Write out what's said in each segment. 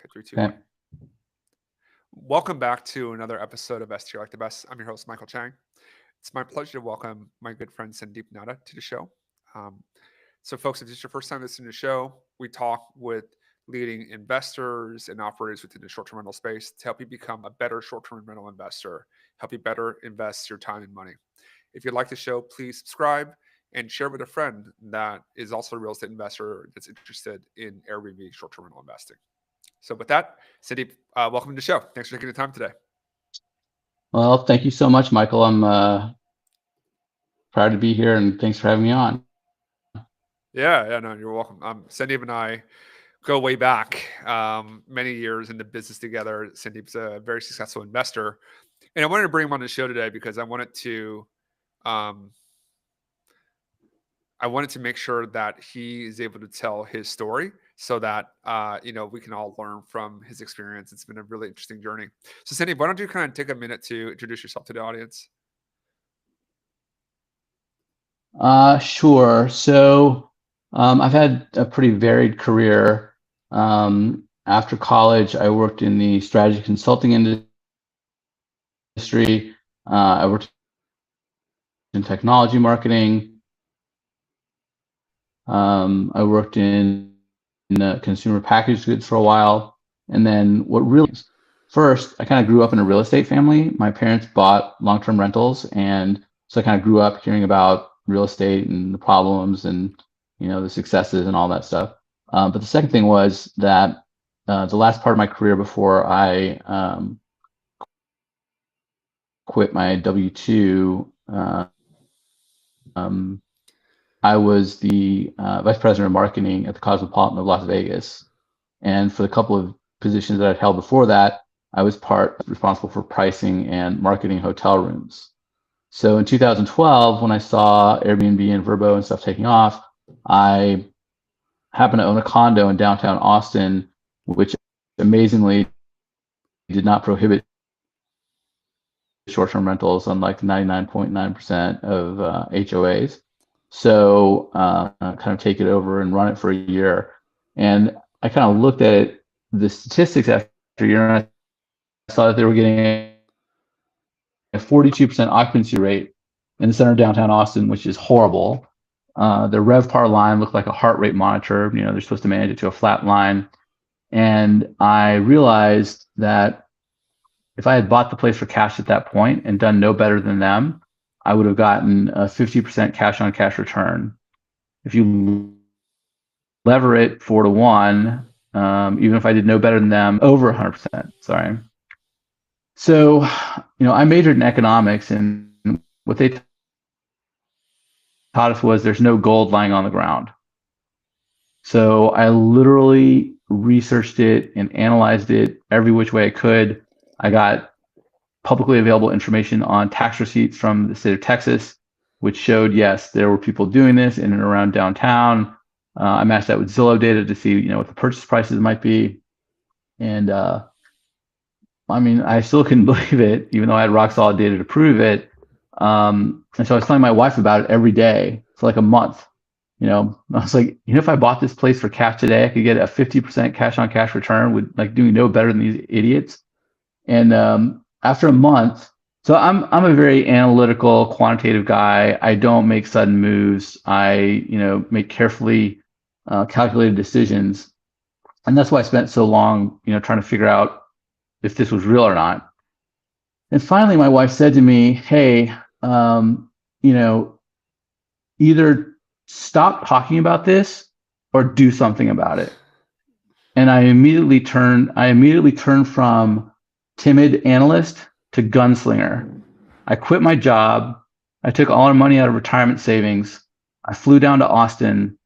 Okay, three, two, Okay. one. Welcome back to another episode of S Tier Like the Best. I'm your host, Michael Chang. It's my pleasure to welcome my good friend Sandeep Nada to the show. Um, folks, if this is your first time listening to the show, we talk with leading investors and operators within the short-term rental space to help you become a better short-term rental investor, help you better invest your time and money. If you like the show, please subscribe and share with a friend that is also a real estate investor that's interested in Airbnb short-term rental investing. So with that, Sandeep, welcome to the show. Thanks for taking the time today. Well, thank you so much, Michael. I'm proud to be here, and thanks for having me on. Yeah, no, you're welcome. Sandeep and I go way back, many years in the business together. Sandeep's a very successful investor, and I wanted to bring him on the show today because um, I wanted to make sure that he is able to tell his story so that we can all learn from his experience. It's been a really interesting journey. So, Sandeep, why don't you kind of take a minute to introduce yourself to the audience? Sure. So I've had a pretty varied career. After college, I worked in the strategy consulting industry. I worked in technology marketing. I worked in consumer packaged goods for a while. And then first, I kind of grew up in a real estate family. My parents bought long-term rentals, and so I kind of grew up hearing about real estate and the problems and the successes and all that stuff. But the second thing was that the last part of my career before I quit my W-2, I was the vice president of marketing at the Cosmopolitan of Las Vegas. And for the couple of positions that I'd held before that, I was responsible for pricing and marketing hotel rooms. So in 2012, when I saw Airbnb and Vrbo and stuff taking off, I happened to own a condo in downtown Austin, which amazingly did not prohibit short-term rentals, unlike 99.9% of HOAs. So kind of take it over and run it for a year. And I kind of looked at the statistics after a year, and I saw that they were getting a 42% occupancy rate in the center of downtown Austin, which is horrible. The RevPAR line looked like a heart rate monitor. They're supposed to manage it to a flat line. And I realized that if I had bought the place for cash at that point and done no better than them, I would have gotten a 50% cash on cash return. If you lever it 4-to-1, even if I did no better than them, over 100%. Sorry. So, I majored in economics, and what they taught us was there's no gold lying on the ground. So I literally researched it and analyzed it every which way I could. I got publicly available information on tax receipts from the state of Texas, which showed, yes, there were people doing this in and around downtown. I matched that with Zillow data to see, what the purchase prices might be. And I still couldn't believe it, even though I had rock solid data to prove it. And so I was telling my wife about it every day for like a month. I was like, if I bought this place for cash today, I could get a 50% cash on cash return with like doing no better than these idiots. And after a month, so I'm a very analytical, quantitative guy. I don't make sudden moves. I make carefully calculated decisions, and that's why I spent so long trying to figure out if this was real or not. And finally, my wife said to me, "Hey, either stop talking about this or do something about it." And I immediately turned from timid analyst to gunslinger. I quit my job. I took all our money out of retirement savings. I flew down to Austin,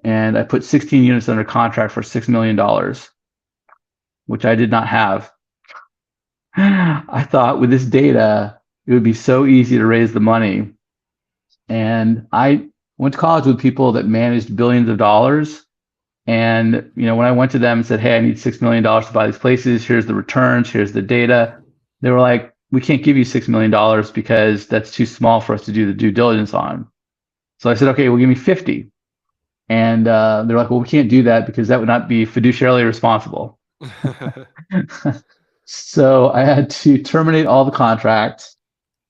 and I put 16 units under contract for $6 million, which I did not have. I thought with this data, it would be so easy to raise the money. And I went to college with people that managed billions of dollars. And when I went to them and said, "Hey, I need $6 million to buy these places. Here's the returns. Here's the data," they were like, "We can't give you $6 million because that's too small for us to do the due diligence on." So I said, "Okay, well, give me 50." And they're like, "Well, we can't do that because that would not be fiduciarily responsible." So I had to terminate all the contracts.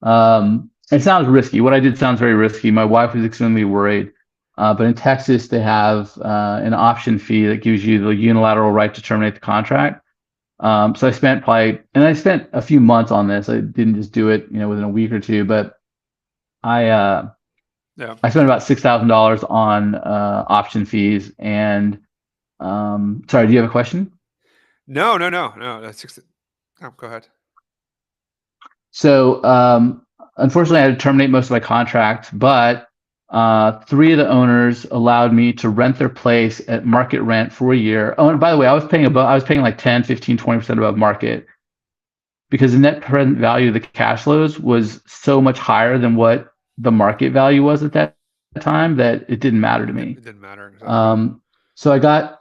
It sounds risky. What I did sounds very risky. My wife was extremely worried. But in Texas, they have an option fee that gives you the unilateral right to terminate the contract. So I spent a few months on this. I didn't just do it, within a week or two, but I spent about $6,000 on option fees. And sorry, do you have a question? No. Go ahead. So unfortunately, I had to terminate most of my contract, but 3 of the owners allowed me to rent their place at market rent for a year. Oh, and by the way, I was paying like 10, 15, 20% above market, because the net present value of the cash flows was so much higher than what the market value was at that time that it didn't matter to me. It didn't matter. Exactly. So I got,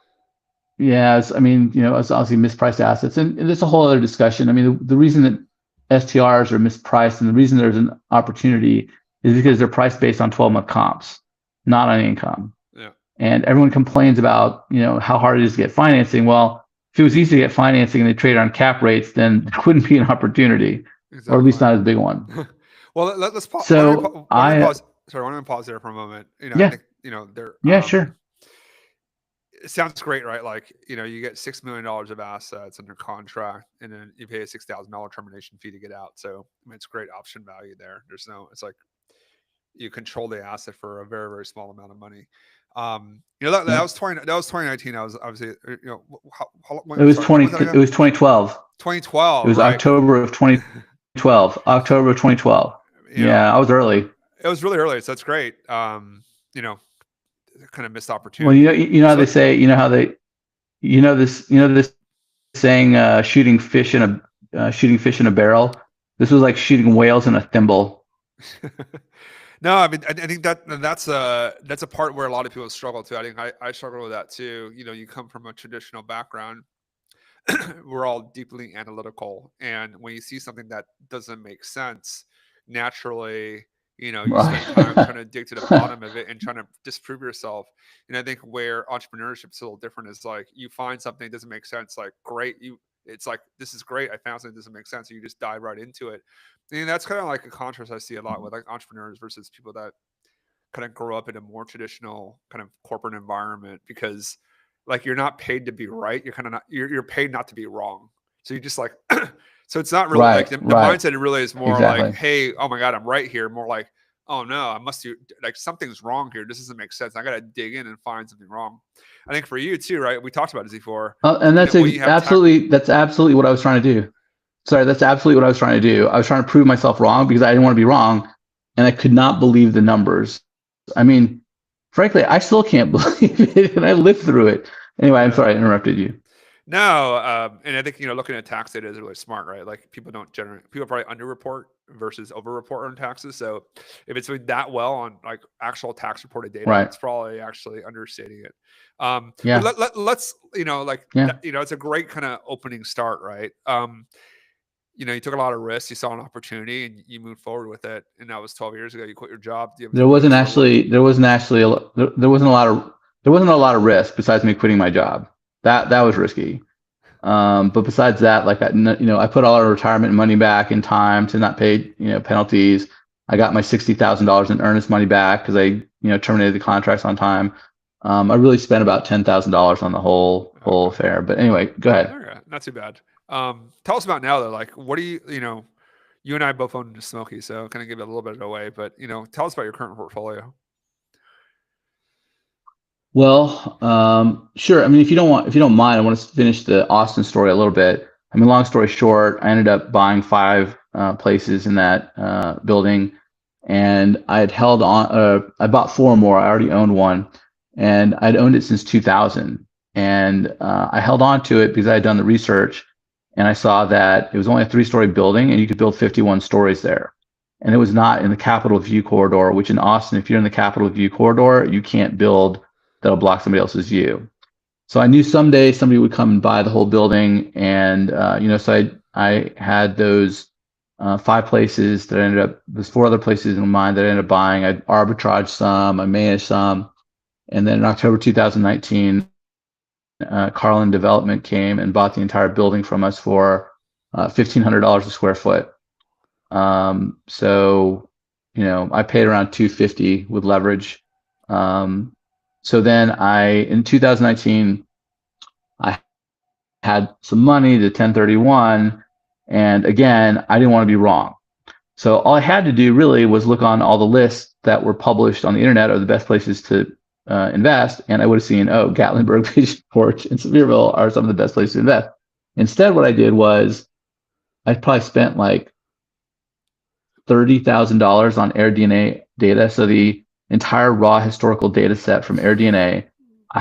it's obviously mispriced assets, and there's a whole other discussion. I mean, the reason that STRs are mispriced and the reason there's an opportunity is because they're priced based on 12-month comps, not on income. Yeah. And everyone complains about, how hard it is to get financing. Well, if it was easy to get financing and they trade on cap rates, then there wouldn't be an opportunity, or at least not as big one. Well, let's pause. So I want to pause there for a moment. Yeah. I think, there. Yeah, sure. It sounds great, right? Like, you get $6 million of assets under contract, and then you pay a $6,000 termination fee to get out. So it's great option value there. It's like you control the asset for a very, very small amount of money. That was 2019. I was obviously, it was 2012. 2012. It was right? October of 2012. October of 2012. I was early. It was really early. So that's great. Kind of missed opportunity. Well, how they say, this saying, shooting fish in a barrel. This was like shooting whales in a thimble. No, I mean, I think that's a part where a lot of people struggle too. I think I struggle with that too. You come from a traditional background. We're all deeply analytical, and when you see something that doesn't make sense, naturally, you spend time trying to dig to the bottom of it and trying to disprove yourself. And I think where entrepreneurship is a little different is like, you find something that doesn't make sense, like great, it's like, this is great, I found something that doesn't make sense, so you just dive right into it. And that's kind of like a contrast I see a lot with like entrepreneurs versus people that kind of grow up in a more traditional kind of corporate environment, because like, you're not paid to be right, you're kind of not, you're paid not to be wrong. So you just like so it's not really like the mindset. It really is more like, hey, oh my God, I'm right here. More like, oh no, I must do, like, something's wrong here. This doesn't make sense. I got to dig in and find something wrong. I think for you too, right? We talked about this before. And that's absolutely what I was trying to do. Sorry, that's absolutely what I was trying to do. I was trying to prove myself wrong because I didn't want to be wrong, and I could not believe the numbers. I mean, frankly, I still can't believe it, and I lived through it. Anyway, I'm sorry I interrupted you. No, and I think looking at tax data is really smart, right? Like, people probably underreport versus overreport on taxes. So if it's doing that well on like actual tax reported data, it's probably actually understating it. Let's it's a great kind of opening start, right? You took a lot of risks, you saw an opportunity, and you moved forward with it. And that was 12 years ago. You quit your job. There wasn't a lot of risk besides me quitting my job. That was risky. But besides that, like, I put all our retirement money back in time to not pay, penalties. I got my $60,000 in earnest money back because I, terminated the contracts on time. I really spent about $10,000 on the whole affair. But anyway, go ahead. Okay. Not too bad. Tell us about now though. Like, what do you and I both own Smoky, so kind of give it a little bit away. But tell us about your current portfolio. Well, sure. I mean, if you don't mind, I want to finish the Austin story a little bit. I mean, long story short, I ended up buying 5 places in that building, and I had held on. I bought 4 more. I already owned one, and I'd owned it since 2000. And I held on to it because I had done the research, and I saw that it was only a 3-story building, and you could build 51 stories there. And it was not in the Capitol View corridor, which in Austin, if you're in the Capitol View corridor, you can't build that'll block somebody else's view. So I knew someday somebody would come and buy the whole building. And, so I had those 5 places that there's 4 other places in mind that I ended up buying. I arbitraged some, I managed some. And then in October 2019, Carlin Development came and bought the entire building from us for $1,500 a square foot. So, I paid around $250 with leverage. So then in 2019, I had some money to 1031, and again, I didn't want to be wrong. So all I had to do really was look on all the lists that were published on the internet of the best places to invest, and I would have seen, Gatlinburg, Pigeon Forge, and Sevierville are some of the best places to invest. Instead, what I did was I probably spent like $30,000 on AirDNA data. So the entire raw historical data set from AirDNA, I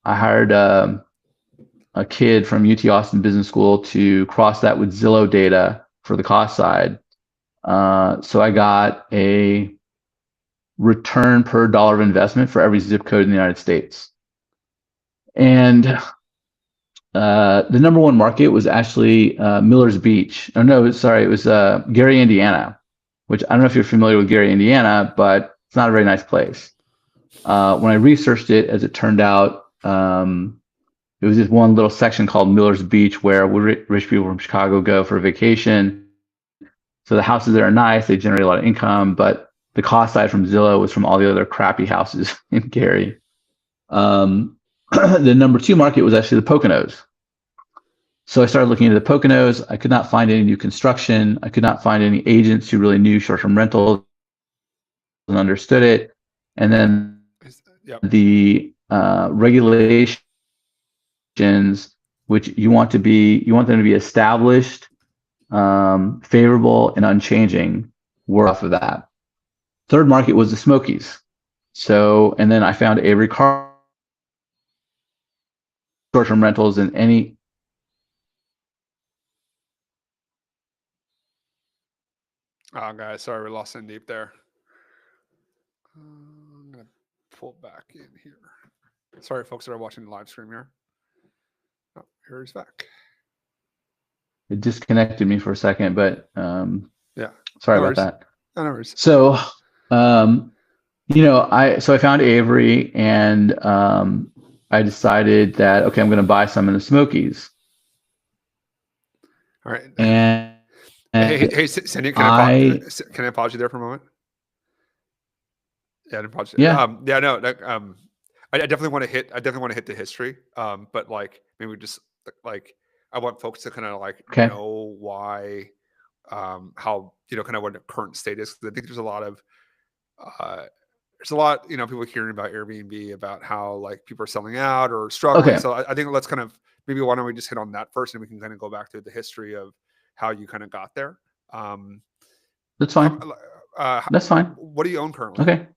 hired a kid from UT Austin Business School to cross that with Zillow data for the cost side. So I got a return per dollar of investment for every zip code in the United States. And the number one market was actually Miller's Beach. Oh, no, sorry, it was Gary, Indiana, which I don't know if you're familiar with Gary, Indiana, but it's not a very nice place. When I researched it, as it turned out, it was this one little section called Miller's Beach where rich people from Chicago go for a vacation. So the houses there are nice, they generate a lot of income, but the cost side from Zillow was from all the other crappy houses in Gary. The number two market was actually the Poconos. So I started looking into the Poconos. I could not find any new construction. I could not find any agents who really knew short-term rentals and understood it. And then the regulations, which you want them to be established, favorable, and unchanging, were off of that. Third market was the Smokies. So, and then I found Avery Carl short-term rentals in any. Oh, guys, sorry, we lost Sandeep there. I'm gonna pull back in here. Sorry, folks that are watching the live stream here. Oh, here he's back. It disconnected me for a second, but yeah, sorry about that. No worries. So, I found Avery, and I decided that, okay, I'm going to buy some in the Smokies. All right. And hey, Sandy, can I pause you there for a moment? Yeah, I didn't pause you. Yeah. I definitely want to hit the history. But like maybe just like I want folks to kind of like know why, how kind of what the current state is. Because I think there's a lot, people hearing about Airbnb, about how like people are selling out or struggling. Okay. So I think let's kind of maybe why don't we just hit on that first, and we can kind of go back to the history of how you kind of got there. That's fine. That's fine. What do you own currently? Okay.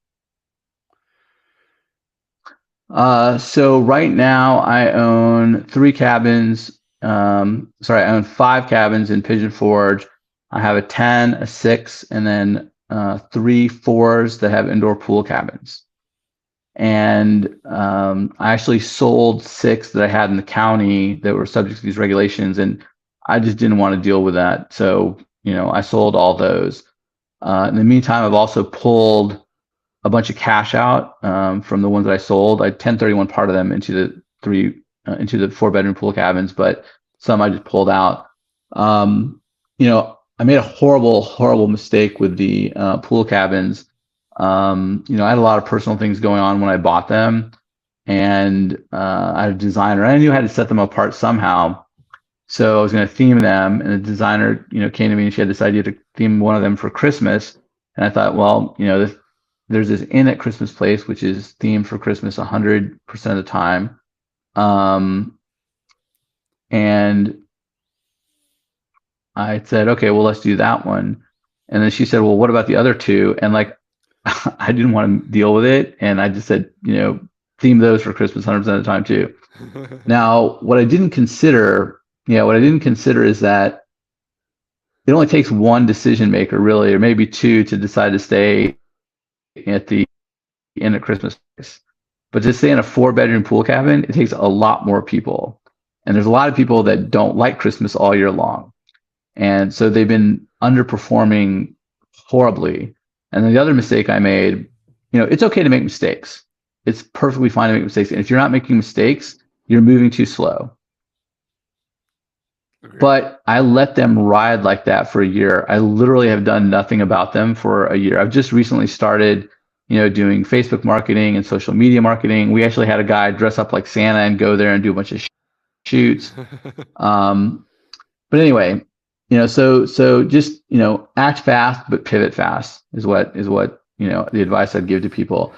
So right now I own 3 cabins. I own 5 cabins in Pigeon Forge. I have a 10, a 6, and then 3 4s that have indoor pool cabins. And I actually sold 6 that I had in the county that were subject to these regulations, and I just didn't want to deal with that. So, I sold all those. In the meantime, I've also pulled a bunch of cash out from the ones that I sold. I 1031 part of them into the 4-bedroom pool cabins, but some I just pulled out. I made a horrible mistake with the pool cabins. I had a lot of personal things going on when I bought them, and I had a designer. I knew I had to set them apart somehow. So I was going to theme them, and the designer, came to me and she had this idea to theme one of them for Christmas. And I thought, well, there's this inn at Christmas Place, which is themed for Christmas 100% of the time. And I said, okay, well, let's do that one. And then she said, well, what about the other 2? And like, I didn't want to deal with it. And I just said, theme those for Christmas 100% of the time too. Now, what I didn't consider is that it only takes one decision maker really, or maybe 2, to decide to stay at the inn at Christmas Place. But to stay in a 4-bedroom pool cabin, it takes a lot more people. And there's a lot of people that don't like Christmas all year long. And so they've been underperforming horribly. And then the other mistake I made, it's okay to make mistakes. it's perfectly fine to make mistakes. And if you're not making mistakes, you're moving too slow. Agreed. But I let them ride like that for a year. I literally have done nothing about them for a year. I've just recently started, doing Facebook marketing and social media marketing. We actually had a guy dress up like Santa and go there and do a bunch of shoots. But anyway, so just, act fast, but pivot fast is what, the advice I'd give to people.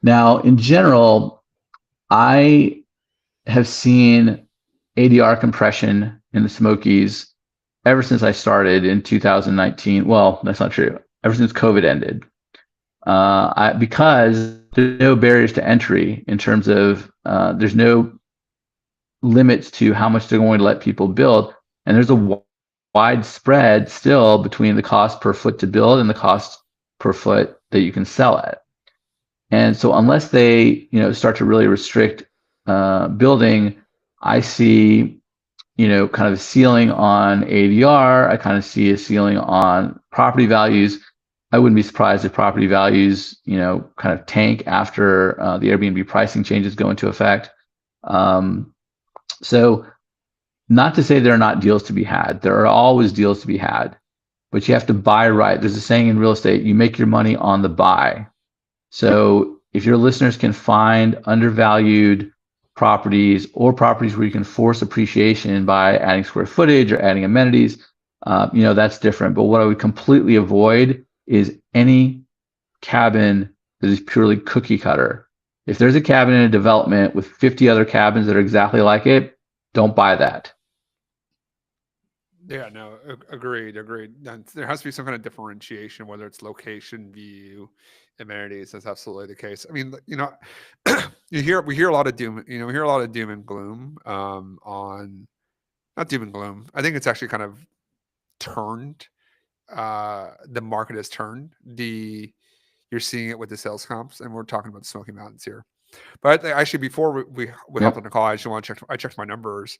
Now, in general, I have seen ADR compression in the Smokies ever since I started in 2019. Well, that's not true. Ever since COVID ended. Because there's no barriers to entry in terms of there's no limits to how much they're going to let people build. And there's a wide spread still between the cost per foot to build and the cost per foot that you can sell at. And so unless they, start to really restrict building, I see, kind of a ceiling on ADR. I kind of see a ceiling on property values. I wouldn't be surprised if property values, kind of tank after the Airbnb pricing changes go into effect. So not to say there are not deals to be had. There are always deals to be had, but you have to buy right. There's a saying in real estate, you make your money on the buy. So if your listeners can find undervalued properties or properties where you can force appreciation by adding square footage or adding amenities, that's different. But what I would completely avoid is any cabin that is purely cookie cutter. If there's a cabin in a development with 50 other cabins that are exactly like it, don't buy that. Yeah, no, agreed. And there has to be some kind of differentiation, whether it's location, view, amenities. That's absolutely the case. I mean, we hear a lot of doom. We hear a lot of doom and gloom on, not doom and gloom. I think it's actually kind of turned. The market has turned. You're seeing it with the sales comps, and we're talking about the Smoky Mountains here. But actually, before we hopped on the call, I just want to check. I checked my numbers.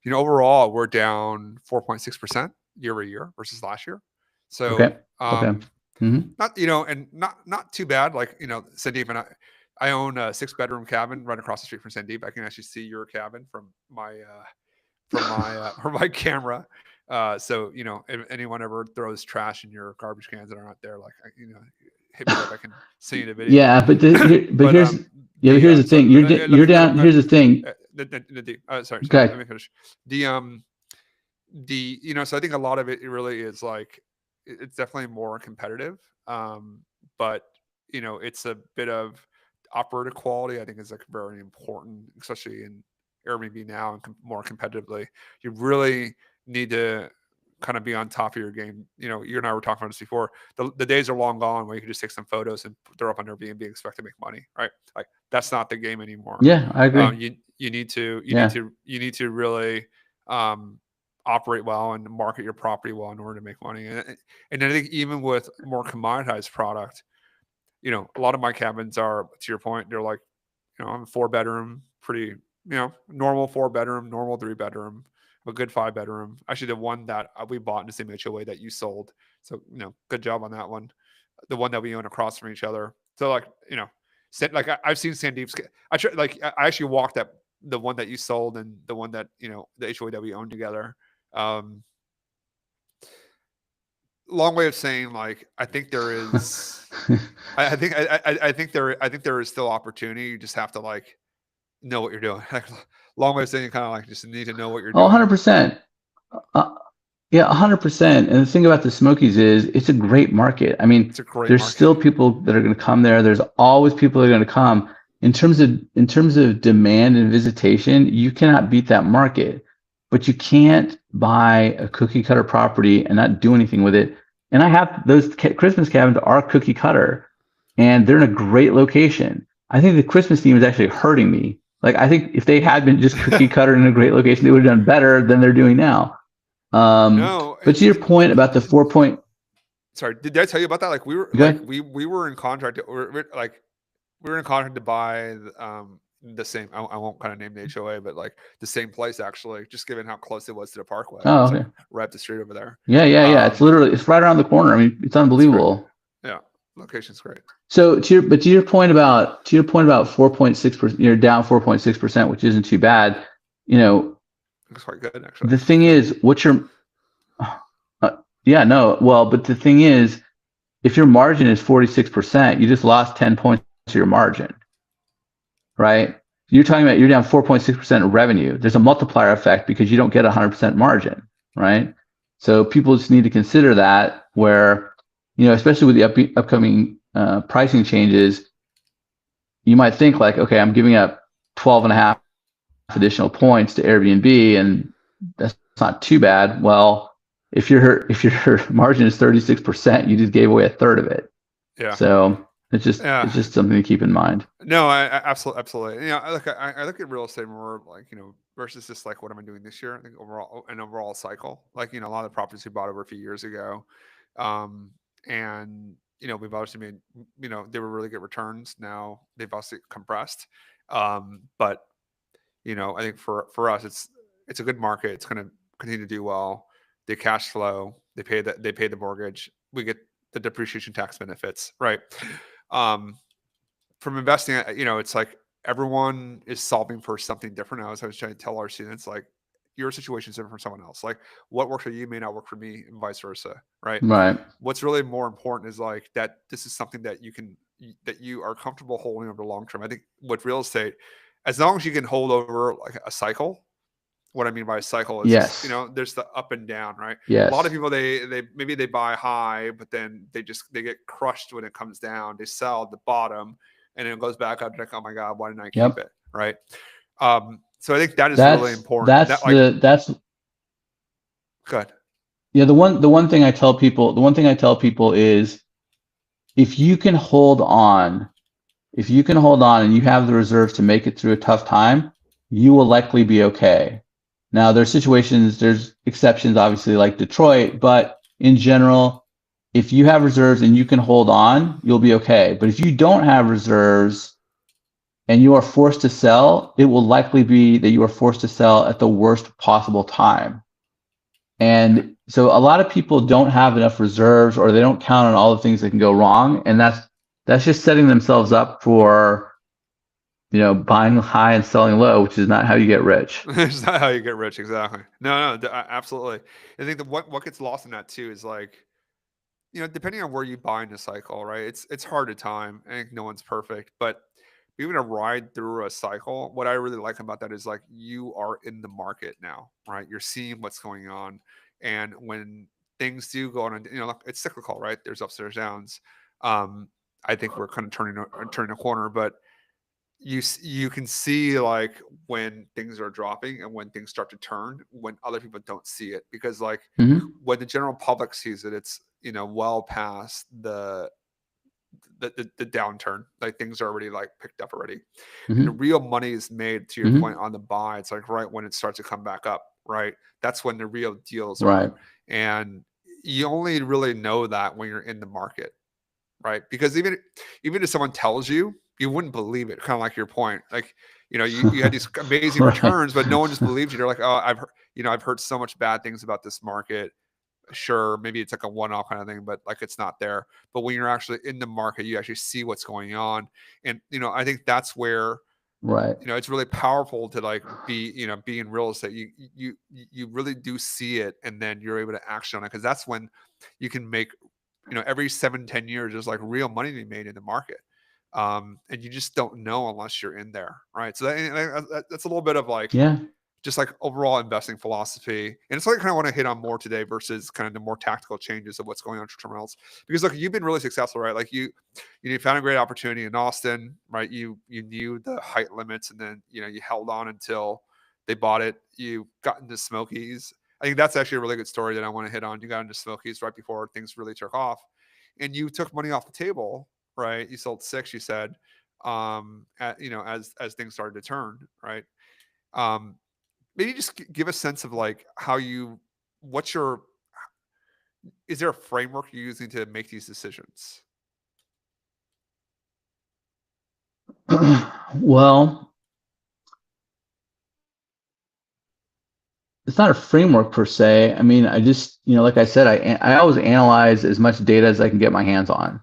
Overall, we're down 4.6% year over year versus last year. So, Okay. Mm-hmm. not and not too bad. Like Sandeep and I own a 6-bedroom cabin right across the street from Sandeep. I can actually see your cabin from my from my camera. So if anyone ever throws trash in your garbage cans that are not there, like hit me up. I can see the video. Yeah, but here's the thing. You're down. Here's the thing. Sorry. Okay. Let me finish. So I think a lot of it really is like it's definitely more competitive. But it's a bit of operator quality. I think is like very important, especially in Airbnb now and more competitively. You really need to kind of be on top of your game. You and I were talking about this before. The days are long gone where you can just take some photos and throw up on Airbnb and expect to make money, right? Like that's not the game anymore. Yeah, I agree. You need to really operate well and market your property well in order to make money. And I think even with more commoditized product, a lot of my cabins are, to your point, they're like, I'm a 4-bedroom, pretty, normal 4-bedroom, normal 3-bedroom, a good 5-bedroom. Actually, the one that we bought in the same HOA that you sold. So, good job on that one. The one that we own across from each other. So like, I've seen Sandeep's. I actually walked that the one that you sold and the one that the HOA that we own together. Long way of saying, like, I think there is. I think there is still opportunity. You just have to like know what you're doing. Long way of saying, you kind of like just need to know what you're doing. 100%. Yeah, 100%. And the thing about the Smokies is it's a great market. I mean, there's still people that are going to come there. There's always people that are going to come. In terms of demand and visitation, you cannot beat that market. But you can't buy a cookie cutter property and not do anything with it. And I have those Christmas cabins are cookie cutter, and they're in a great location. I think the Christmas theme is actually hurting me. Like, I think if they had been just cookie cutter in a great location, they would have done better than they're doing now. No, but to your point about the 4 point. Sorry, did I tell you about that? Like we were in contract. We were in contract to buy the same. I won't kind of name the HOA, but like the same place actually. Just given how close it was to the Parkway. Oh, okay. Like right up the street over there. Yeah. It's right around the corner. I mean, it's unbelievable. Yeah. Location's great. So to your point about 4.6%, you're down 4.6%, which isn't too bad. Looks quite good actually. The thing is, yeah, no, well, but the thing is, if your margin is 46%, you just lost 10 points of your margin, right? You're talking about you're down 4.6% of revenue. There's a multiplier effect because you don't get 100% margin, right? So people just need to consider that where, especially with the upcoming pricing changes, you might think like, okay, I'm giving up 12 and a half additional points to Airbnb, and that's not too bad. Well, if your margin is 36%, you just gave away a third of it. Yeah. So it's just something to keep in mind. No, I absolutely. I look at real estate more like, versus just like what am I doing this year? I think an overall cycle. Like, a lot of the properties we bought over a few years ago. And we've obviously made, they were really good returns. Now they've also compressed. But I think for us, it's a good market. It's going to continue to do well. They cash flow. They pay the mortgage. We get the depreciation tax benefits, right? From investing, it's like everyone is solving for something different. I was trying to tell our students, like, your situation is different from someone else. Like, what works for you may not work for me, and vice versa, right? Right. What's really more important is like that this is something that you are comfortable holding over the long term. I think with real estate, as long as you can hold over like a cycle. What I mean by a cycle is, yes, there's the up and down, right? Yes. A lot of people, they maybe they buy high, but then they get crushed when it comes down. They sell at the bottom, and then it goes back up. Like, oh my God, why didn't I keep it? Right. So I think that's really important. That's good. Yeah. The one thing I tell people is, if you can hold on and you have the reserves to make it through a tough time, you will likely be okay. Now, there's exceptions, obviously, like Detroit, but in general, if you have reserves and you can hold on, you'll be okay. But if you don't have reserves and you are forced to sell, it will likely be that you are forced to sell at the worst possible time. And so a lot of people don't have enough reserves, or they don't count on all the things that can go wrong. And that's just setting themselves up for, buying high and selling low, which is not how you get rich. It's not how you get rich. Exactly. No, absolutely. I think that what gets lost in that too is like, depending on where you buy in the cycle, right? It's hard to time. I think no one's perfect, but even to ride through a cycle, what I really like about that is like, you are in the market now, right? You're seeing what's going on. And when things do go on, it's cyclical, right? There's ups, there's downs. I think we're kind of turning a corner, but you can see like when things are dropping and when things start to turn when other people don't see it, because like when the general public sees it, it's well past the downturn. Like, things are already like picked up already, and the real money is made, to your point, on the buy. It's like right when it starts to come back up, right? That's when the real deals are, and you only really know that when you're in the market, right? Because even if someone tells you, you wouldn't believe it. Kind of like your point, like, you had these amazing returns, but no one just believes you. They're like, oh, I've heard so much bad things about this market. Sure, maybe it's like a one-off kind of thing, but like, it's not there. But when you're actually in the market, you actually see what's going on. And, I think that's where, it's really powerful to like be in real estate. You really do see it, and then you're able to action on it, because that's when you can make, every 7-10 years, there's like real money to be made in the market. And you just don't know unless you're in there, right? So that's a little bit of like, just like overall investing philosophy. And it's what I kind of want to hit on more today versus kind of the more tactical changes of what's going on in short-term rentals. Because look, you've been really successful, right? Like, you found a great opportunity in Austin, right? You knew the height limits, and then you held on until they bought it. You got into Smokies. I think that's actually a really good story that I want to hit on. You got into Smokies right before things really took off, and you took money off the table, right? You sold 6, you said, as things started to turn, right? Maybe just give a sense of like is there a framework you're using to make these decisions? Well, it's not a framework per se. I mean, I just, like I said, I always analyze as much data as I can get my hands on.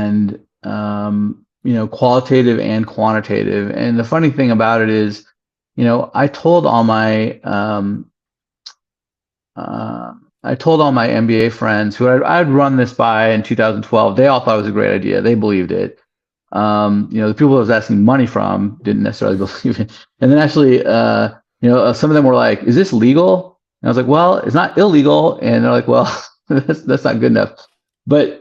and qualitative and quantitative. And the funny thing about it is, I told all my MBA friends who I'd run this by in 2012. They all thought it was a great idea. They believed it. The people I was asking money from didn't necessarily believe it. And then actually, some of them were like, "Is this legal?" And I was like, "Well, it's not illegal." And they're like, "Well, that's not good enough." But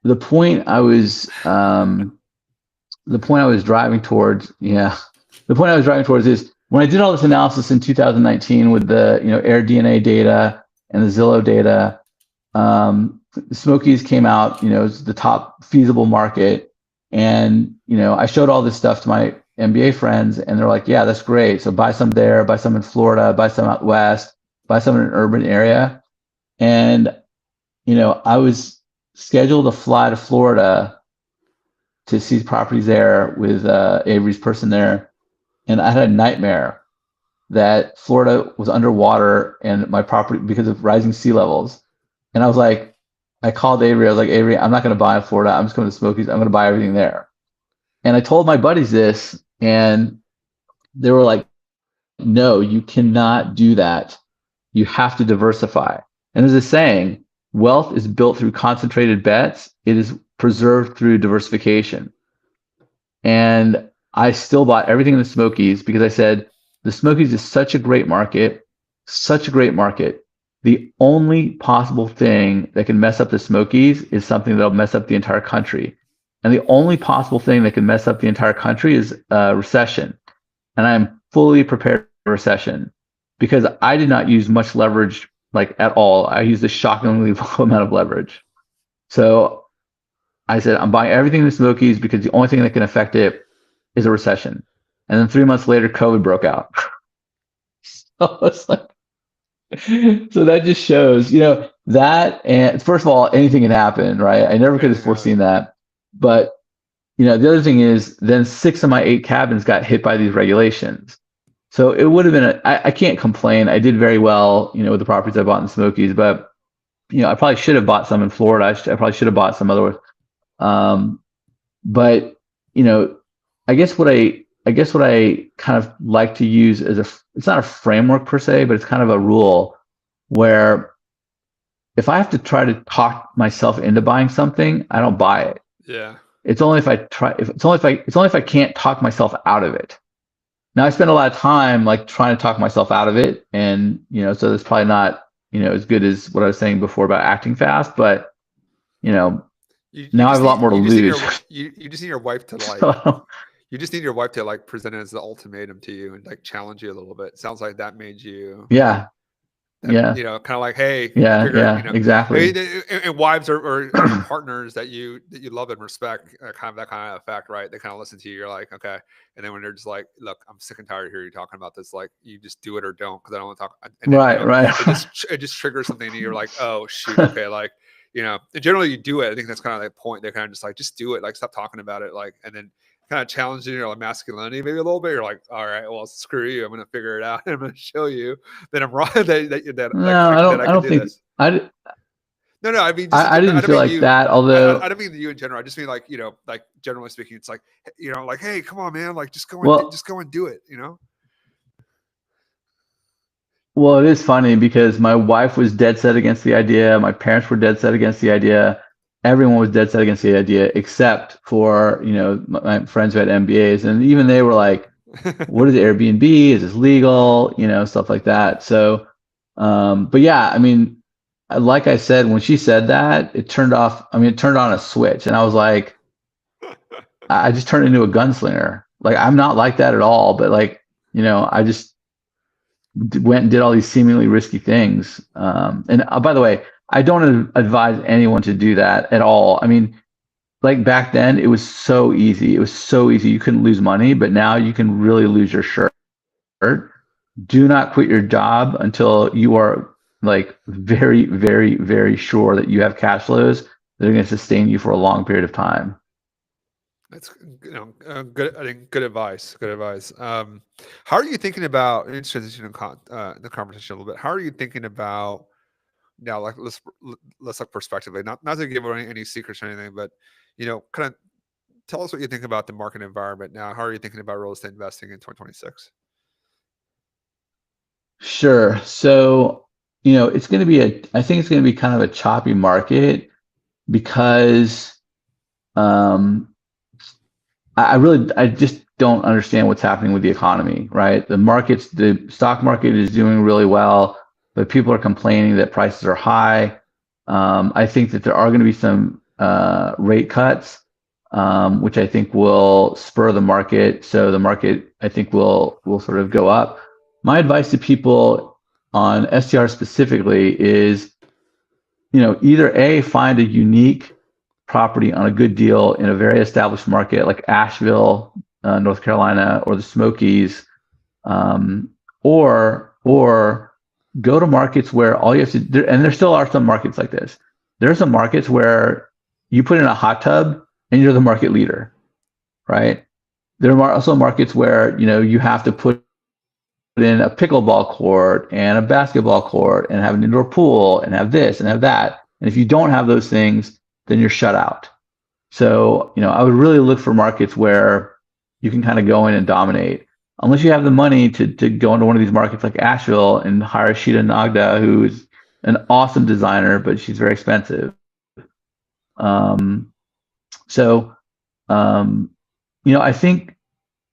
the point I was driving towards, is when I did all this analysis in 2019 with the AirDNA data and the Zillow data, Smokies came out, as the top feasible market, and I showed all this stuff to my MBA friends, and they're like, "Yeah, that's great. So buy some there, buy some in Florida, buy some out west, buy some in an urban area." And I was scheduled to fly to Florida to see properties there with Avery's person there, and I had a nightmare that Florida was underwater and my property because of rising sea levels. And I was like, I called Avery. I was like, "Avery, I'm not going to buy in Florida. I'm just going to Smokies. I'm going to buy everything there." And I told my buddies this, and they were like, "No, you cannot do that. You have to diversify." And there's a saying, wealth is built through concentrated bets. It is preserved through diversification. And I still bought everything in the Smokies because I said, the Smokies is such a great market, such a great market. The only possible thing that can mess up the Smokies is something that'll mess up the entire country. And the only possible thing that can mess up the entire country is a recession. And I'm fully prepared for a recession because I did not use much leverage, like at all. I used a shockingly low amount of leverage. So I said, I'm buying everything in the Smokies because the only thing that can affect it is a recession. And then 3 months later, COVID broke out. So it's like, so that just shows, that, and first of all, anything can happen, right? I never could have foreseen that. But, the other thing is then 6 of my 8 cabins got hit by these regulations. So it would have been, I can't complain. I did very well, with the properties I bought in the Smokies, but, I probably should have bought some in Florida. I probably should have bought some other, but, I guess what I kind of like to use as it's not a framework per se, but it's kind of a rule where if I have to try to talk myself into buying something, I don't buy it. Yeah. It's only if I can't talk myself out of it. Now I spend a lot of time like trying to talk myself out of it, and so it's probably not as good as what I was saying before about acting fast, but now I have a lot more to lose. You just need your wife to like. So, you just need your wife to like present it as the ultimatum to you and like challenge you a little bit. It sounds like that made you. Yeah. Yeah. Kind of like, hey. Yeah. Exactly. And wives or partners that you love and respect, kind of that kind of effect, right? They kind of listen to you. You're like, okay. And then when they're just like, look, I'm sick and tired of hearing you talking about this. Like, you just do it or don't, because I don't want to talk. And then, right. It just triggers something and you're like, oh shoot, okay, like. And generally you do it. I think that's kind of the point. They're kind of just like, just do it. Like, stop talking about it. Like, and then kind of challenging your masculinity maybe a little bit. You're like, all right, well, screw you. I'm going to figure it out. I'm going to show you that I'm wrong. I don't think this. No. I mean, I didn't feel like that. Although I don't mean you in general. I just mean like, like generally speaking, it's like, like, hey, come on, man. Like, just go and do it. Well, it is funny because my wife was dead set against the idea. My parents were dead set against the idea. Everyone was dead set against the idea, except for, my friends who had MBAs. And even they were like, what is Airbnb? Is this legal? Stuff like that. So, but yeah, I mean, like I said, when she said that, it turned on a switch. And I was like, I just turned into a gunslinger. Like, I'm not like that at all. But like, I just went and did all these seemingly risky things. And by the way, I don't advise anyone to do that at all. I mean, like back then, it was so easy. It was so easy. You couldn't lose money, but now you can really lose your shirt. Do not quit your job until you are like very, very, very sure that you have cash flows that are going to sustain you for a long period of time. That's good. I think good advice. Good advice. How are you thinking about? Let's transition the conversation a little bit. How are you thinking about now, like let's look prospectively, not to give away any secrets or anything, but kind of tell us what you think about the market environment now. How are you thinking about real estate investing in 2026? Sure. So, it's going to be I think it's going to be kind of a choppy market because um, I just don't understand what's happening with the economy, right? The stock market is doing really well, but people are complaining that prices are high. I think that there are going to be some rate cuts, which I think will spur the market. So the market, I think, will sort of go up. My advice to people on STR specifically is, either A, find a unique property on a good deal in a very established market like Asheville, North Carolina, or the Smokies, or go to markets where all you have to do, and there still are some markets like this. There are some markets where you put in a hot tub and you're the market leader, right? There are also markets where you have to put in a pickleball court and a basketball court and have an indoor pool and have this and have that. And if you don't have those things, then you're shut out. So, I would really look for markets where you can kind of go in and dominate. Unless you have the money to go into one of these markets like Asheville and hire Sheeta Nagda, who's an awesome designer, but she's very expensive. I think,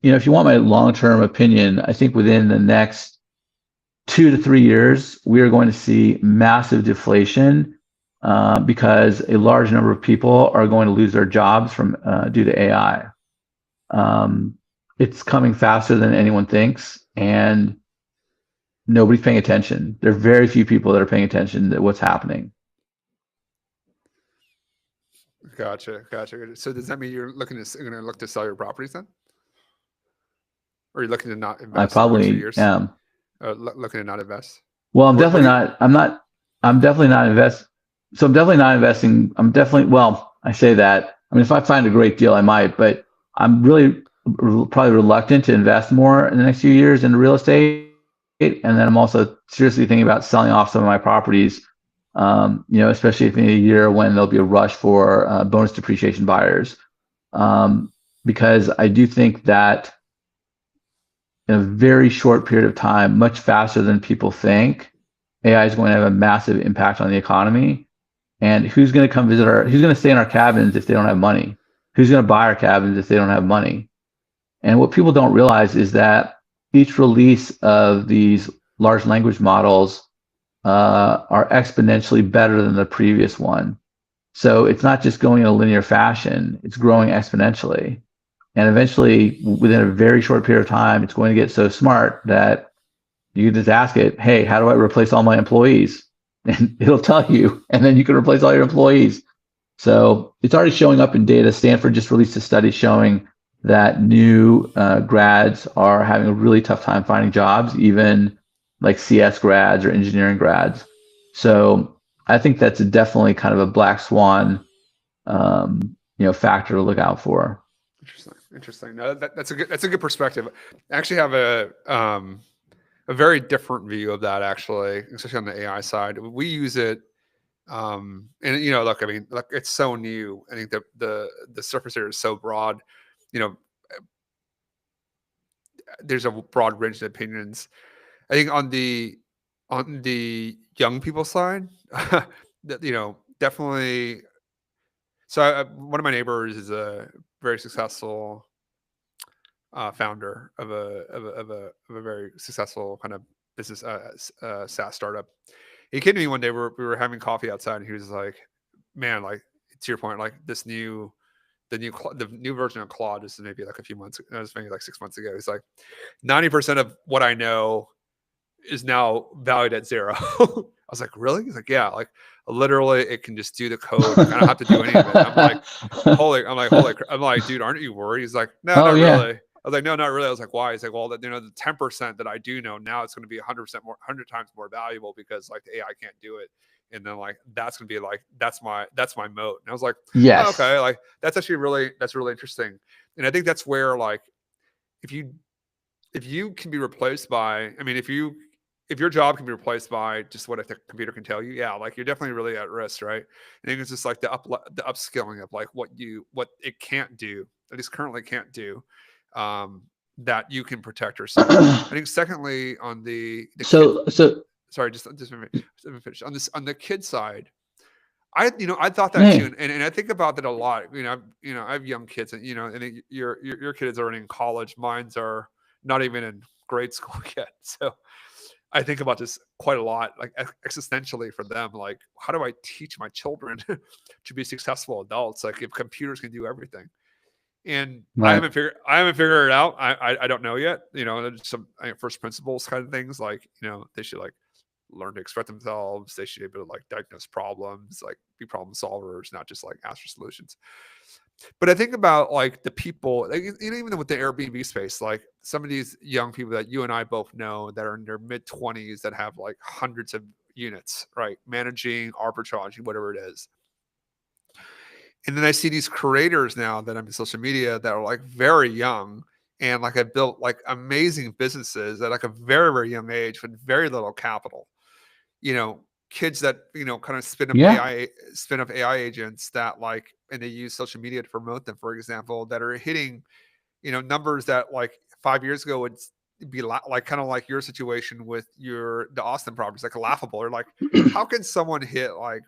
if you want my long-term opinion, I think within the next 2 to 3 years, we are going to see massive deflation because a large number of people are going to lose their jobs due to AI. It's coming faster than anyone thinks, and nobody's paying attention. There are very few people that are paying attention to what's happening. Gotcha. So does that mean you're going to look to sell your properties then? Or are you looking to not invest? I probably am. Looking to not invest. Well, I'm definitely not invest. So I'm definitely not investing. Well, I say that. I mean, if I find a great deal, I might, but I'm really probably reluctant to invest more in the next few years in real estate. And then I'm also seriously thinking about selling off some of my properties, especially in a year when there'll be a rush for bonus depreciation buyers. Because I do think that in a very short period of time, much faster than people think, AI is going to have a massive impact on the economy. And who's going to come visit who's going to stay in our cabins if they don't have money? Who's going to buy our cabins if they don't have money? And what people don't realize is that each release of these large language models are exponentially better than the previous one. So it's not just going in a linear fashion, it's growing exponentially. And eventually, within a very short period of time, it's going to get so smart that you can just ask it, hey, how do I replace all my employees? And it'll tell you, and then you can replace all your employees. So it's already showing up in data. Stanford just released a study showing that new grads are having a really tough time finding jobs, even like CS grads or engineering grads. So I think that's definitely kind of a black swan, factor to look out for. Interesting. No, that's a good perspective. I actually have a very different view of that, actually, especially on the AI side. We use it, and look, I mean, look, it's so new. I think the surface area is so broad. There's a broad range of opinions. I think on the young people side, definitely. So one of my neighbors is a very successful founder of a very successful kind of business SaaS startup. He came to me one day. We were having coffee outside, and he was like, "Man, like to your point, like the new version of Claude is maybe like a few months. It was maybe like 6 months ago. He's like, 90% of what I know is now valued at zero." I was like, "Really?" He's like, "Yeah, like literally, it can just do the code. Like, I don't have to do any of it." I'm like, "Holy!" I'm like, "Dude, aren't you worried?" He's like, "No, not really." I was like, "No, not really." I was like, "Why?" He's like, "Well, the 10% that I do know now, it's going to be 100% more, 100 times more valuable because like the AI can't do it." And then like that's gonna be like that's my moat. And I was like, yes. "Oh, okay, like that's actually really interesting." And I think that's where like if you can be replaced by, I mean, if you if your job can be replaced by just what the computer can tell you, yeah, like you're definitely really at risk, right? I think it's just like the upskilling of like what it can't do, at least currently can't do, that you can protect yourself. I think secondly, on the so kid, so sorry, just let me finish on this on the kid side. I thought that too, hey, and I think about that a lot. I have young kids, and I think your kids are already in college. Mine's are not even in grade school yet. So I think about this quite a lot, like existentially for them. Like, how do I teach my children to be successful adults? Like, if computers can do everything, and right. I haven't figured it out. I don't know yet. There's some first principles kind of things. Like, they should like learn to express themselves. They should be able to like diagnose problems, like be problem solvers, not just like ask for solutions. But I think about like the people, like, even with the Airbnb space, like some of these young people that you and I both know that are in their mid 20s that have like hundreds of units, right? Managing, arbitraging, whatever it is. And then I see these creators now that I'm in social media that are like very young and like have built like amazing businesses at like a very, very young age with very little capital. Kids that kind of Yeah. spin up AI agents that like, and they use social media to promote them, for example, that are hitting numbers that like 5 years ago would be like kind of like your situation with the Austin properties, like laughable, or like how can someone hit like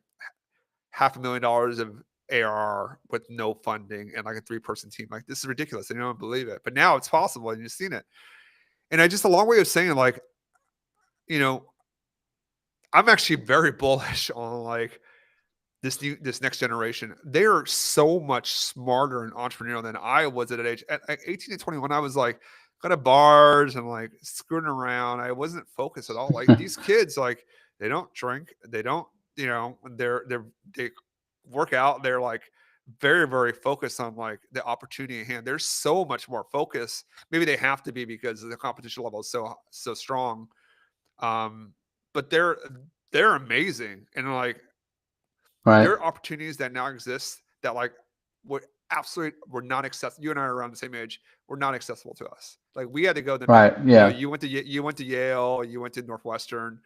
$500,000 of ARR with no funding and like a 3-person team? Like, this is ridiculous. I don't believe it, but now it's possible and you've seen it. And I just a long way of saying like, you know, I'm actually very bullish on like this next generation. They are so much smarter and entrepreneurial than I was at that age. At 18 to 21, I was like kind of bars and like screwing around. I wasn't focused at all. Like these kids, like they don't drink, they don't, they work out. They're like very, very focused on like the opportunity at hand. There's so much more focus. Maybe they have to be because the competition level is so strong. But they're amazing, and like Right. there are opportunities that now exist that like were not accessible. You and I are around the same age. Were not accessible to us. Like we had to go. Right. Yeah. You went to Yale. You went to Northwestern.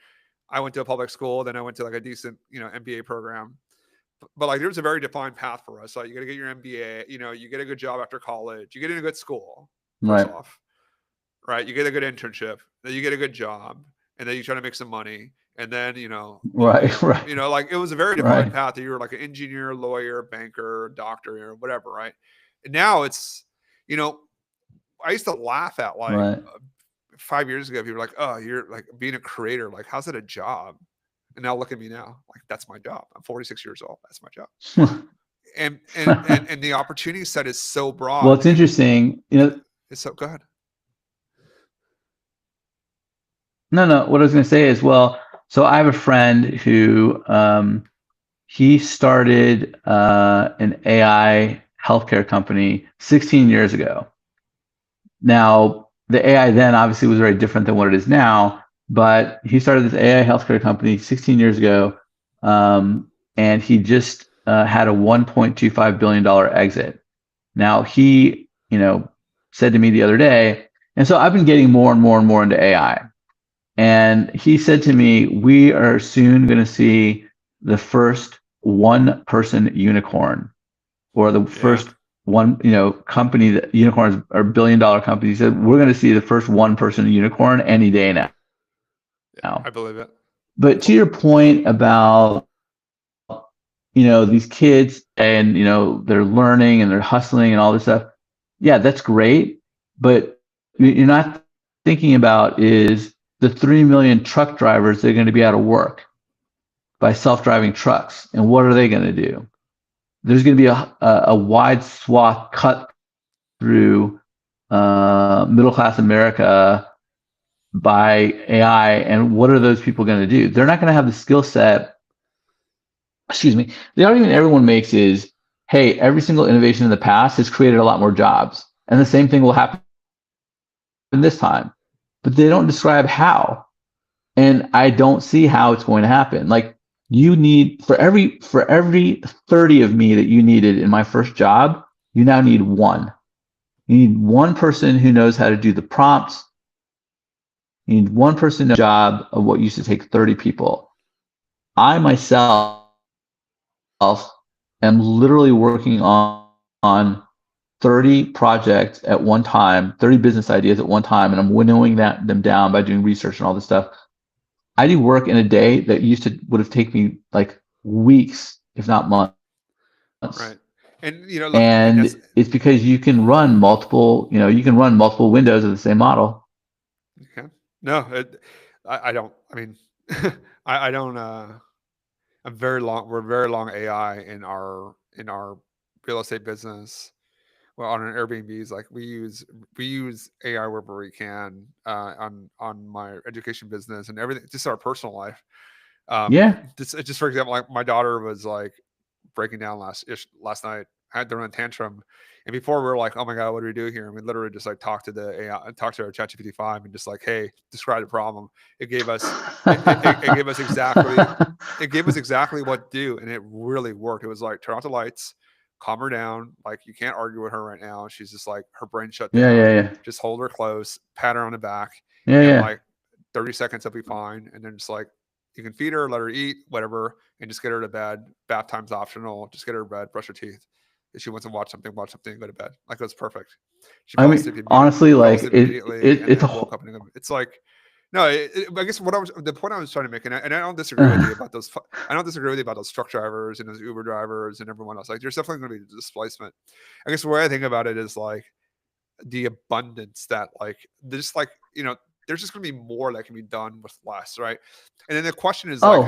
I went to a public school. Then I went to like a decent MBA program. But like there was a very defined path for us. Like you got to get your MBA. You get a good job after college. You get in a good school. First Right. off, right? You get a good internship. Then you get a good job, and then you try to make some money. And then, Right. Right. like it was a very defined Right. path that you were like an engineer, lawyer, banker, doctor, or whatever, right? And now it's, I used to laugh at like Right. 5 years ago, people were like, oh, you're like being a creator. Like, how's that a job? And now look at me now. Like, that's my job. I'm 46 years old. That's my job. And the opportunity set is so broad. Well, it's interesting. It's so, go ahead. No. What I was going to say is, well, so I have a friend who he started an AI healthcare company 16 years ago. Now, the AI then obviously was very different than what it is now, but he started this AI healthcare company 16 years ago, and he just had a $1.25 billion exit. Now, he, said to me the other day, and so I've been getting more and more and more into AI. And he said to me, we are soon going to see the first one-person unicorn, or the first one, company that unicorns are billion-dollar companies. He said, we're going to see the first one-person unicorn any day now. I believe it. But to your point about, these kids and, they're learning and they're hustling and all this stuff. Yeah, that's great. But you're not thinking about is the 3 million truck drivers that are going to be out of work by self-driving trucks. And what are they going to do? There's going to be a wide swath cut through middle-class America by AI. And what are those people going to do? They're not going to have the skill set. Excuse me. The argument everyone makes is, hey, every single innovation in the past has created a lot more jobs. And the same thing will happen this time. But they don't describe how. And I don't see how it's going to happen. Like, you need, for every 30 of me that you needed in my first job, you now need one. You need one person who knows how to do the prompts, You need one person to do a job of what used to take 30 people. I myself am literally working on 30 projects at one time, 30 business ideas at one time, and I'm winnowing them down by doing research and all this stuff. I do work in a day that would have taken me like weeks, if not months. Right. And look, And it's because you can run multiple windows of the same model. okay. No, I don't. I mean, I don't. We're very long AI in our real estate business. Well, on our Airbnbs, like we use AI wherever we can, on my education business and everything, just our personal life. Yeah. Just for example, like my daughter was like breaking down last night, had to run a tantrum, and before we were like, oh my god, what do we do here? And we literally just like talked to the AI, talked to our ChatGPT 5, and just like, hey, describe the problem. It gave us it gave us exactly what to do, and it really worked. It was like, turn off the lights, calm her down. Like, you can't argue with her right now. She's just like, her brain shut down. Yeah. Just hold her close, pat her on the back, and Yeah. like 30 seconds, will be fine. And then just like, you can feed her, let her eat, whatever, and just get her to bed. Bath time's optional. Just get her to bed, brush her teeth. If she wants to watch something, go to bed. Like, it was perfect. She I fell mean, asleep immediately. honestly, like Immediately, and it's then a woke up. And it's like, no, I guess the point I was trying to make, and I don't disagree with you about those. I don't disagree with you about those truck drivers and those Uber drivers and everyone else. Like, there's definitely going to be displacement. I guess the way I think about it is like the abundance that, like, there's like, there's just going to be more that can be done with less, right? And then the question is like,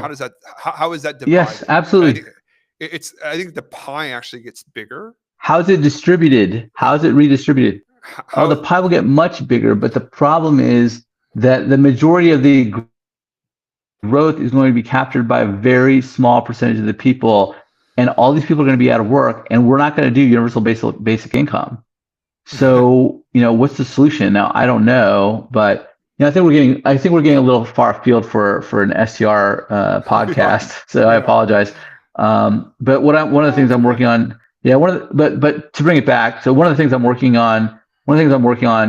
how is that divided? Yes, absolutely. I think the pie actually gets bigger. How's it distributed? How's it redistributed? The pie will get much bigger, but the problem is that the majority of the growth is going to be captured by a very small percentage of the people, and all these people are going to be out of work, and we're not going to do universal basic income. So, what's the solution? Now, I don't know, but I think we're getting a little far afield for an STR podcast. So I apologize. But one of the things I'm working on, but to bring it back, so one of the things I'm working on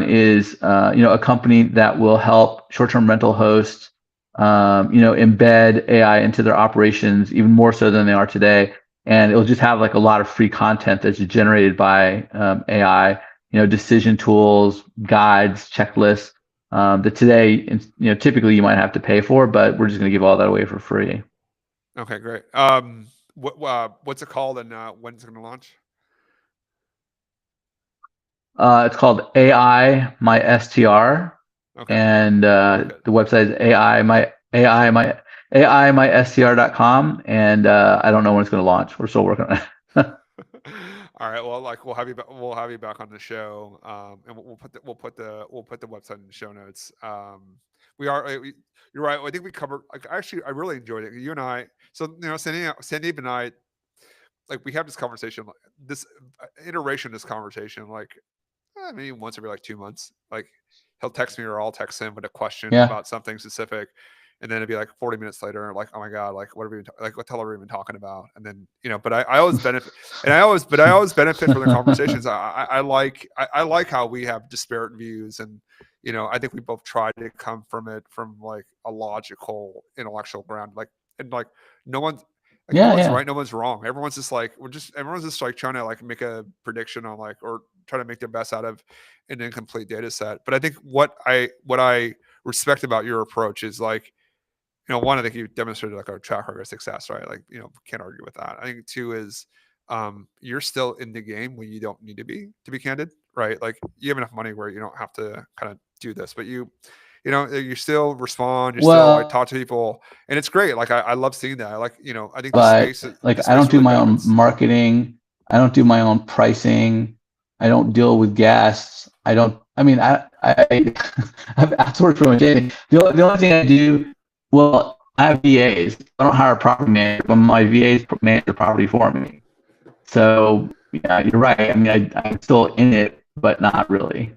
is a company that will help short-term rental hosts embed AI into their operations even more so than they are today, and it'll just have like a lot of free content that's generated by AI. Decision tools, guides, checklists that today, typically you might have to pay for, but we're just going to give all that away for free. Okay, great. What's it called, and when's it going to launch? It's called AI My STR, okay. And the website is AIMySTR.com, and I don't know when it's going to launch. We're still working on it. All right. Well, like, we'll have you back on the show, and we'll put the website in the show notes. You're right. I think we covered. Like, actually, I really enjoyed it. You and I. So, Sandeep and I, like, we have this conversation, this iteration, this conversation, like, maybe once every like 2 months. Like, he'll text me or I'll text him with a question about something specific. And then it'd be like 40 minutes later, like, oh my god, like, what the hell are we even talking about? And then, but I always benefit, and I always benefit from the conversations. I like how we have disparate views, and I think we both try to come from it from like a logical, intellectual ground, like, and like, no one's right, no one's wrong. Everyone's just like trying to like make a prediction on, like, or try to make their best out of an incomplete data set. But I think what I respect about your approach is, like, one, I think you demonstrated like a track record of success, right? Like, can't argue with that. I think two is, you're still in the game when you don't need to be candid, right? Like, you have enough money where you don't have to kind of do this, but you still respond, you still like talk to people, and it's great. Like, I love seeing that. I like, I think the space, I don't do my own marketing. I don't do my own pricing. I don't deal with guests. I have outsourced pretty much anything. The only thing I do, well, I have VAs. I don't hire a property manager, but my VAs manage the property for me. So yeah, you're right. I mean, I'm still in it, but not really.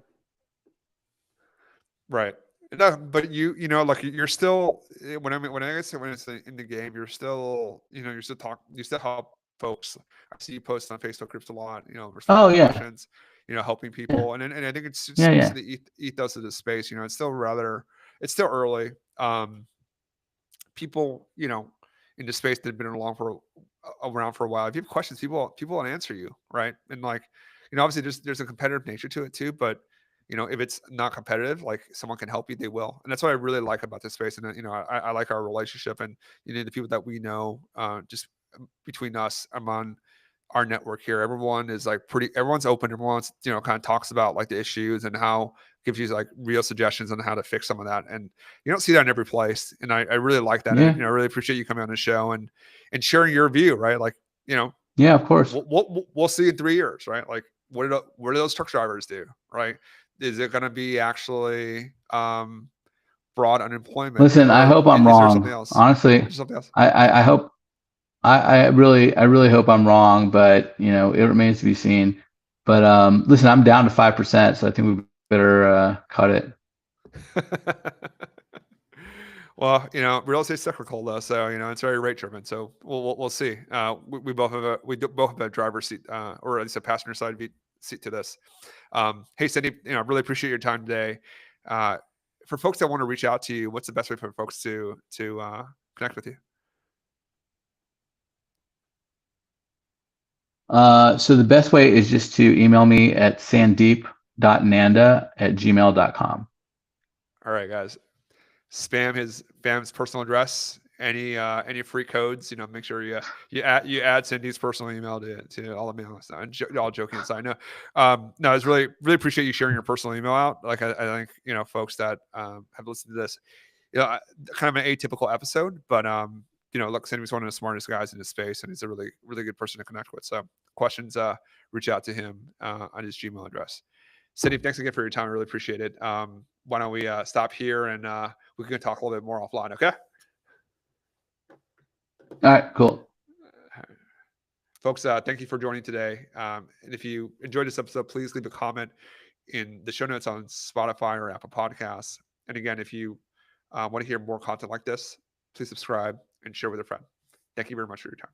Right. No, but like, you're still, when I say when it's in the game, you're still, you still help folks. I see you post on Facebook groups a lot, responding to questions, helping people. And I think it's just the ethos of the space. It's still rather, it's still early. People, in the space that have been around for a while. If you have questions, people will answer you, right? And like, obviously there's a competitive nature to it too, but if it's not competitive, like someone can help you, they will. And that's what I really like about this space. And I like our relationship, and the people that we know, just between us among our network here, everyone is like everyone's open, everyone's kind of talks about like the issues and how gives you like real suggestions on how to fix some of that. And you don't see that in every place, and I really like that. Yeah. And I really appreciate you coming on the show and sharing your view, right? Like, Yeah, of course. we'll see in 3 years, right? Like, what do those truck drivers do, right? Is it going to be actually broad unemployment, Listen, I or hope I'm is there something wrong. else? Honestly, Is there something else? I hope I really hope I'm wrong, but it remains to be seen. But listen, I'm down to 5%, so I think we better cut it. Well, real estate's cyclical though, so it's very rate driven. So we'll see. We both have both have a driver's seat, or at least a passenger side seat to this. Hey, Cindy, really appreciate your time today. For folks that want to reach out to you, what's the best way for folks to connect with you? So the best way is just to email me at sandeep.nanda@gmail.com. All right, guys. Spam Bam's personal address. Any free codes, make sure you add Cindy's personal email to all the mail. All joking aside, no, I was really appreciate you sharing your personal email out. Like I think folks that have listened to this, kind of an atypical episode, but look, Cindy's one of the smartest guys in this space, and he's a really good person to connect with. So questions, reach out to him on his Gmail address. Cindy, thanks again for your time. I really appreciate it. Why don't we stop here, and we can talk a little bit more offline, okay? All right, cool. Folks, thank you for joining today. And if you enjoyed this episode, please leave a comment in the show notes on Spotify or Apple Podcasts. And again, if you want to hear more content like this, please subscribe and share with a friend. Thank you very much for your time.